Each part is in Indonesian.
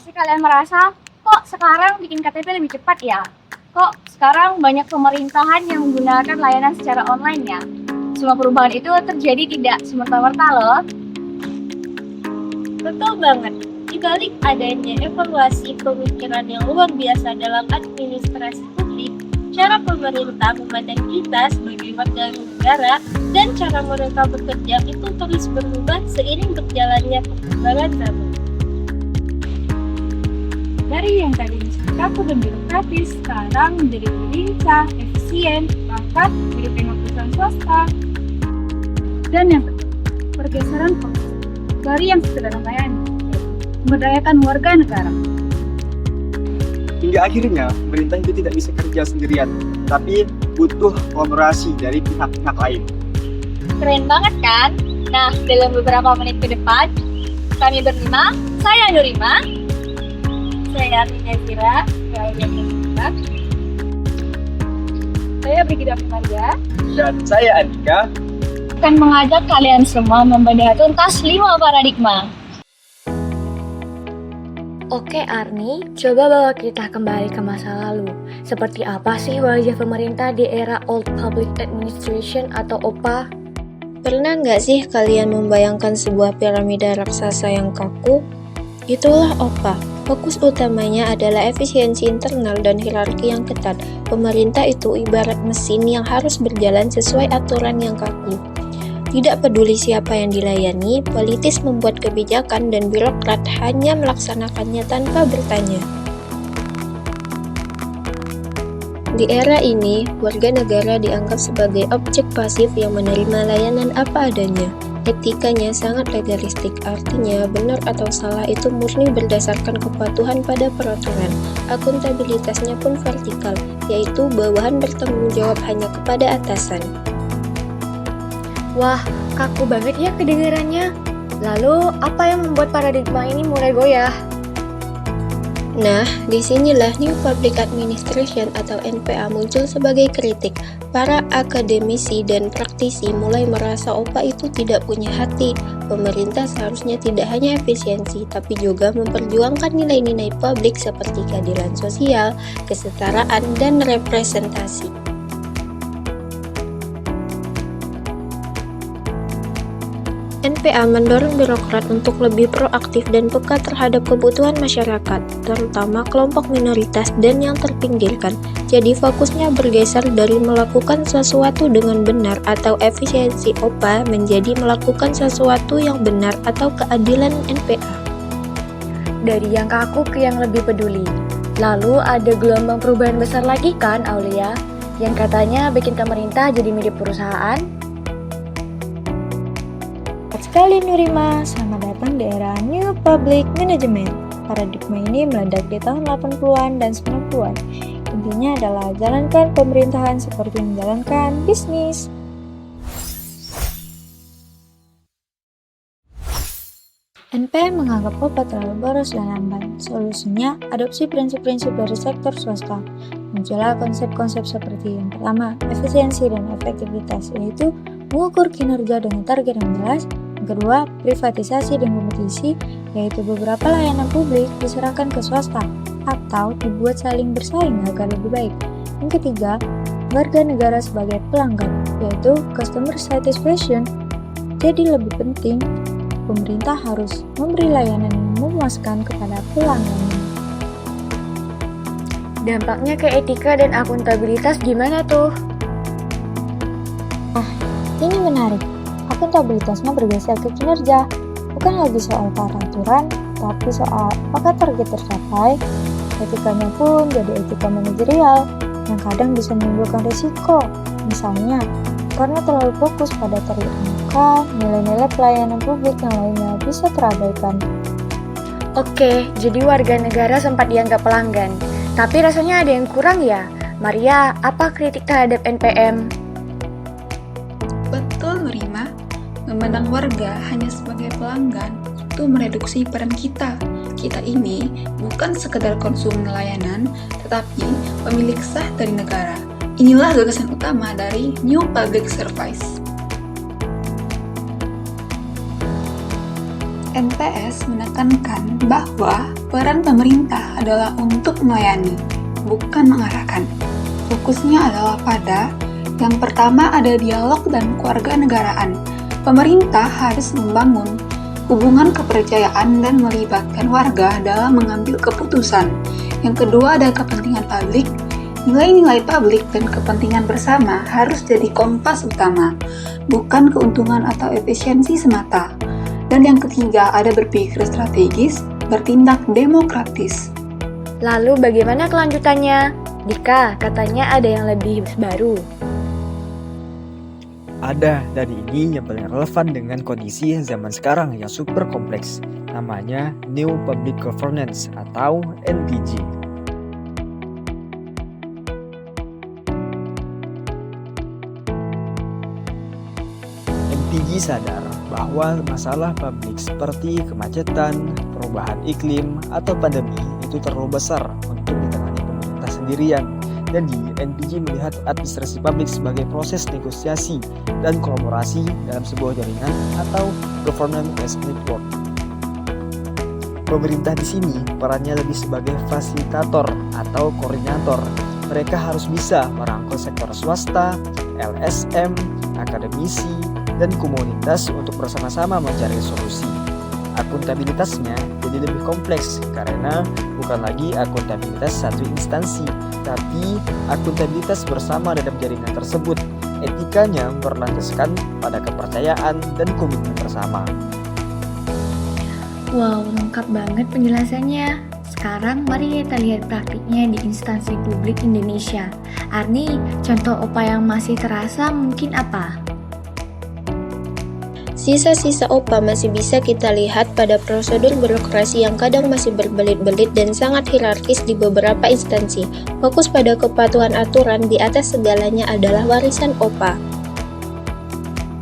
Pasti kalian merasa, kok sekarang bikin KTP lebih cepat ya? Kok sekarang banyak pemerintahan yang menggunakan layanan secara online ya? Semua perubahan itu terjadi tidak semerta-merta loh. Betul banget. Di balik adanya evaluasi pemikiran yang luar biasa dalam administrasi publik, cara pemerintah memandang kita sebagai warga negara dan cara mereka bekerja itu terus berubah seiring berjalannya perkembangan zaman. Dari yang tadinya kaku dan birokratis, sekarang menjadi lincah, efisien, bahkan diterima perusahaan swasta. Dan yang kedua, pergeseran fokus dari yang sekedar melayani, memberdayakan warga negara. Hingga akhirnya, pemerintah itu tidak bisa kerja sendirian, tapi butuh kolaborasi dari pihak-pihak lain. Keren banget kan? Nah, dalam beberapa menit ke depan, kami berlima, saya Nurima, Saya Arina Zira, saya Brigida Maria, Dan saya Andika. akan mengajak kalian semua membedah tuntas 5 paradigma. Oke Arni, coba bawa kita kembali ke masa lalu. Seperti apa sih wajah pemerintah di era Old Public Administration atau OPA? Pernah nggak sih kalian membayangkan sebuah piramida raksasa yang kaku? Itulah OPA. Fokus utamanya adalah efisiensi internal dan hierarki yang ketat. Pemerintah itu ibarat mesin yang harus berjalan sesuai aturan yang kaku. Tidak peduli siapa yang dilayani, politis membuat kebijakan dan birokrat hanya melaksanakannya tanpa bertanya. Di era ini, warga negara dianggap sebagai objek pasif yang menerima layanan apa adanya. Etikanya sangat legalistik, artinya benar atau salah itu murni berdasarkan kepatuhan pada peraturan. Akuntabilitasnya pun vertikal, yaitu bawahan bertanggung jawab hanya kepada atasan. Wah, kaku banget ya kedengarannya. Lalu, apa yang membuat paradigma ini mulai goyah? Nah, disinilah New Public Administration atau NPA muncul sebagai kritik. Para akademisi dan praktisi mulai merasa OPA itu tidak punya hati. Pemerintah seharusnya tidak hanya efisiensi, tapi juga memperjuangkan nilai-nilai publik seperti keadilan sosial, kesetaraan, dan representasi. NPA mendorong birokrat untuk lebih proaktif dan peka terhadap kebutuhan masyarakat, terutama kelompok minoritas dan yang terpinggirkan. Jadi fokusnya bergeser dari melakukan sesuatu dengan benar atau efisiensi OPA menjadi melakukan sesuatu yang benar atau keadilan NPA. Dari yang kaku ke yang lebih peduli. Lalu ada gelombang perubahan besar lagi kan, Aulia? Yang katanya bikin pemerintah jadi mirip perusahaan. Sekali Nurima, selamat datang di era New Public Management. Paradigma ini meledak di tahun 80-an dan 90-an. Intinya adalah jalankan pemerintahan seperti menjalankan bisnis. NPM menganggap OPA terlalu boros dan lambat. Solusinya, adopsi prinsip-prinsip dari sektor swasta. Muncullah konsep-konsep seperti yang pertama, efisiensi dan efektivitas, yaitu mengukur kinerja dengan target yang jelas. Yang kedua, privatisasi dan kompetisi, yaitu beberapa layanan publik diserahkan ke swasta atau dibuat saling bersaing agar lebih baik. Yang ketiga, warga negara sebagai pelanggan, yaitu customer satisfaction. Jadi lebih penting, pemerintah harus memberi layanan yang memuaskan kepada pelanggannya. Dampaknya ke etika dan akuntabilitas gimana tuh? Ini menarik. Akuntabilitasnya bergeser ke kinerja, bukan lagi soal peraturan, tapi soal apakah target tercapai. Etikanya pun jadi etika manajerial, yang kadang bisa menimbulkan risiko. Misalnya, karena terlalu fokus pada target angka, nilai-nilai pelayanan publik yang lainnya bisa terabaikan. Oke, jadi warga negara sempat dianggap pelanggan. Tapi rasanya ada yang kurang ya? Maria, apa kritik terhadap NPM? Betul, Nurima. Memandang warga hanya sebagai pelanggan itu mereduksi peran kita. Kita ini bukan sekedar konsumen layanan, tetapi pemilik sah dari negara. Inilah gagasan utama dari New Public Service. NPS menekankan bahwa peran pemerintah adalah untuk melayani, bukan mengarahkan. Fokusnya adalah pada yang pertama ada dialog dan kewarganegaraan. Pemerintah harus membangun hubungan kepercayaan dan melibatkan warga dalam mengambil keputusan. Yang kedua ada kepentingan publik. Nilai-nilai publik dan kepentingan bersama harus jadi kompas utama, bukan keuntungan atau efisiensi semata. Dan yang ketiga ada berpikir strategis, bertindak demokratis. Lalu bagaimana kelanjutannya? Dika, katanya ada yang lebih baru. Ada, dan ini yang paling relevan dengan kondisi zaman sekarang yang super kompleks. Namanya New Public Governance atau NPG. NPG sadar bahwa masalah publik seperti kemacetan, perubahan iklim, atau pandemi itu terlalu besar untuk ditangani pemerintah sendirian. Jadi, NPG melihat administrasi publik sebagai proses negosiasi dan kolaborasi dalam sebuah jaringan atau governance as network. Pemerintah di sini perannya lebih sebagai fasilitator atau koordinator. Mereka harus bisa merangkul sektor swasta, LSM, akademisi, dan komunitas untuk bersama-sama mencari solusi. Akuntabilitasnya jadi lebih kompleks karena bukan lagi akuntabilitas satu instansi, tapi akuntabilitas bersama dalam jaringan tersebut. Etikanya berlandaskan pada kepercayaan dan komitmen bersama. Wow, lengkap banget penjelasannya. Sekarang mari kita lihat praktiknya di instansi publik Indonesia. Arni, contoh OPA yang masih terasa mungkin apa? Sisa-sisa OPA masih bisa kita lihat pada prosedur birokrasi yang kadang masih berbelit-belit dan sangat hierarkis di beberapa instansi. Fokus pada kepatuhan aturan di atas segalanya adalah warisan OPA.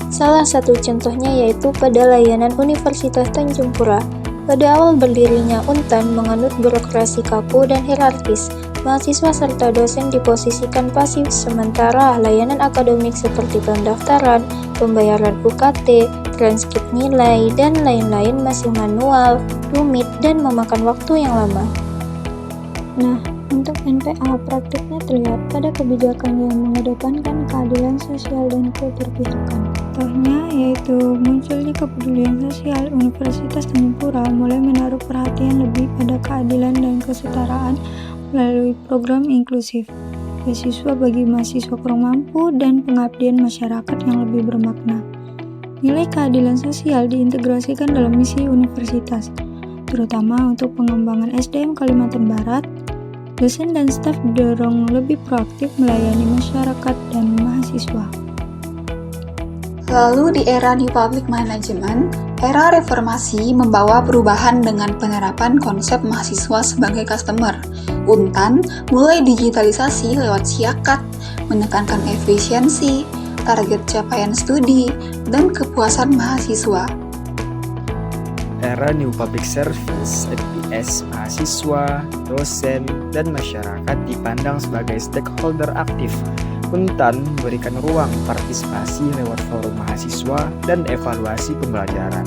Salah satu contohnya yaitu pada layanan Universitas Tanjung Pura. Pada awal berdirinya UNTAN menganut birokrasi kaku dan hierarkis. Mahasiswa serta dosen diposisikan pasif, sementara layanan akademik seperti pendaftaran, pembayaran UKT, transkrip nilai, dan lain-lain masih manual, rumit, dan memakan waktu yang lama. Nah, untuk NPA praktiknya terlihat pada kebijakan yang mengedepankan keadilan sosial dan keberpihakan. Contohnya yaitu munculnya kepedulian sosial. Universitas Tanjung Pura mulai menaruh perhatian lebih pada keadilan dan kesetaraan melalui program inklusif, beasiswa bagi mahasiswa kurang mampu, dan pengabdian masyarakat yang lebih bermakna. Nilai keadilan sosial diintegrasikan dalam misi universitas, terutama untuk pengembangan SDM Kalimantan Barat. Dosen dan staf didorong lebih proaktif melayani masyarakat dan mahasiswa. Lalu di era New Public Management, era reformasi membawa perubahan dengan penerapan konsep mahasiswa sebagai customer. UNTAN mulai digitalisasi lewat Siakat, menekankan efisiensi, target capaian studi, dan kepuasan mahasiswa. Era New Public Service, NPS, mahasiswa, dosen, dan masyarakat dipandang sebagai stakeholder aktif. UNTAN memberikan ruang partisipasi lewat forum mahasiswa dan evaluasi pembelajaran.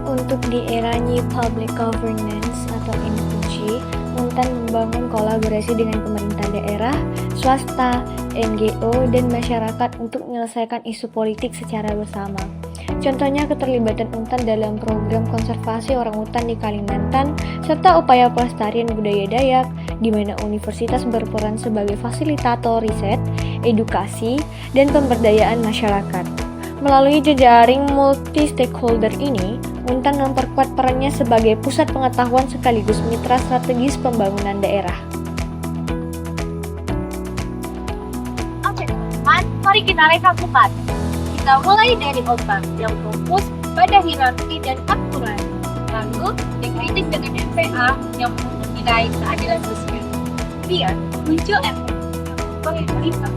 Untuk di era New Public Governance atau NPG, UNTAN membangun kolaborasi dengan pemerintah daerah, swasta, NGO, dan masyarakat untuk menyelesaikan isu politik secara bersama. Contohnya keterlibatan UNTAN dalam program konservasi orangutan di Kalimantan, serta upaya pelestarian budaya Dayak, di mana universitas berperan sebagai fasilitator riset, edukasi, dan pemberdayaan masyarakat. Melalui jejaring multi-stakeholder ini, UNTAN memperkuat perannya sebagai pusat pengetahuan sekaligus mitra strategis pembangunan daerah. Oke teman-teman, mari kita rekap cepat. Kita mulai dari OPA yang fokus pada hierarki dan aturan. Lalu dikritik dengan NPA yang menilai keadilan sosial. Kemudian muncul efek yang pemerintah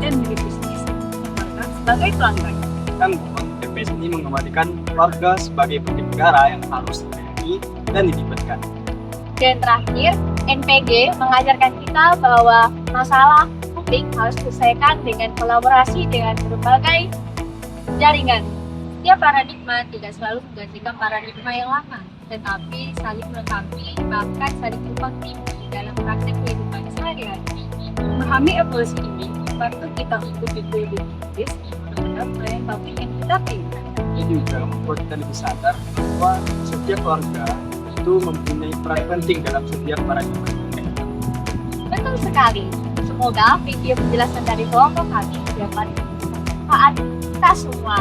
dan menjadi bisnis sebagai pelanggan. NPS ini mengembalikan warga sebagai pemilik negara yang harus dilayani dan dilibatkan. Dan terakhir, NPG mengajarkan kita bahwa masalah publik harus diselesaikan dengan kolaborasi dengan berbagai jaringan. Setiap paradigma tidak selalu menggantikan paradigma yang lama, tetapi saling melengkapi, bahkan saling tumpang tindih dalam praktek kehidupan sehari-hari. Memahami evolusi ini, perlu kita untuk lebih kritis terhadap pelayanan publik yang kita pilih. Ini juga membuat kita lebih sadar bahwa setiap keluarga itu mempunyai peran penting dalam setiap paradigma. Betul sekali. Semoga video penjelasan dari kelompok kami dapat bermanfaat kita semua.